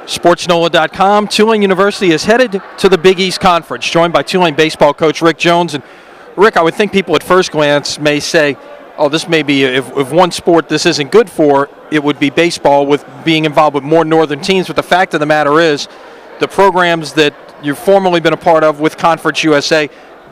SportsNola.com. Tulane University is headed to the Big East Conference, joined by Tulane baseball coach Rick Jones. And Rick, I would think people at first glance may say, oh, this may be, if one sport this isn't good for, it would be baseball with being involved with more northern teams. But the fact of the matter is, the programs that you've formerly been a part of with Conference USA,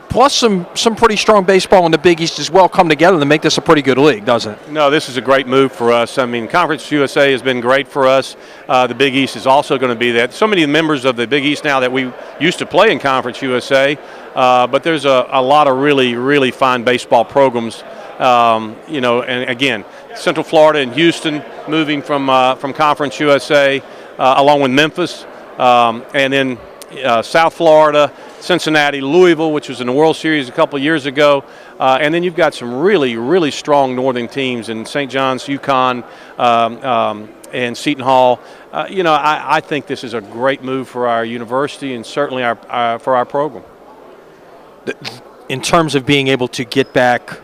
plus some pretty strong baseball in the Big East as well, come together to make this a pretty good league, doesn't it? No, this is a great move for us. I mean, Conference USA has been great for us. The Big East is also going to be that. So many members of the Big East now that we used to play in Conference USA, but there's a lot of really, really fine baseball programs. And again, Central Florida and Houston moving from Conference USA, along with Memphis, and then South Florida, Cincinnati, Louisville, which was in the World Series a couple of years ago, and then you've got some really, really strong northern teams in St. John's, UConn, and Seton Hall. I think this is a great move for our university and certainly for our program. In terms of being able to get back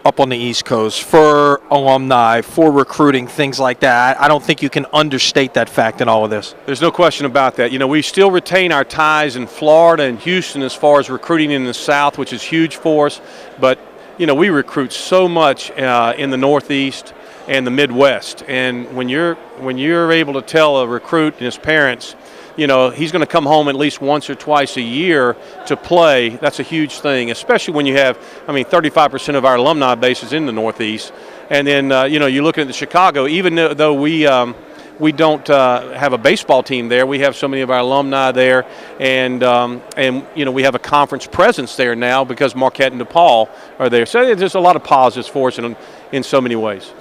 up on the East Coast for alumni, for recruiting, things like that, I don't think you can understate that fact in all of this. There's no question about that. We still retain our ties in Florida and Houston as far as recruiting in the South, which is huge for us. But, we recruit so much in the Northeast and the Midwest. And when you're able to tell a recruit and his parents, he's going to come home at least once or twice a year to play, that's a huge thing, especially when you have, 35% of our alumni base is in the Northeast. And then, you look at the Chicago, even though we don't have a baseball team there, we have so many of our alumni there. And we have a conference presence there now because Marquette and DePaul are there. So there's a lot of positives for us in so many ways.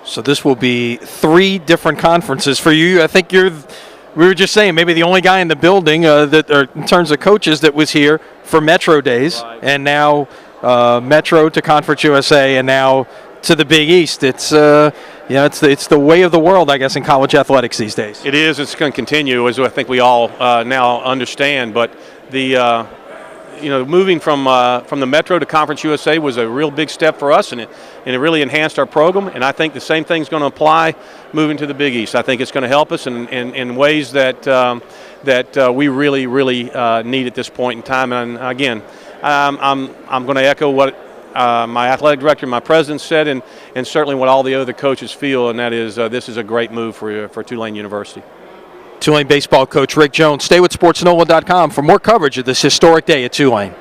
So this will be 3 different conferences for you. I think we were just saying, maybe the only guy in the building in terms of coaches that was here for Metro days, right. And now Metro to Conference USA, and now to the Big East. It's it's the way of the world, I guess, in college athletics these days. It is. It's going to continue, as I think we all now understand. But the moving from the Metro to Conference USA was a real big step for us, and it really enhanced our program. And I think the same thing's going to apply moving to the Big East. I think it's going to help us in ways that we really, really need at this point in time. And again, I'm going to echo what my athletic director and my president said, and certainly what all the other coaches feel, and that is this is a great move for Tulane University. Tulane baseball coach Rick Jones. Stay with SportsNola.com for more coverage of this historic day at Tulane.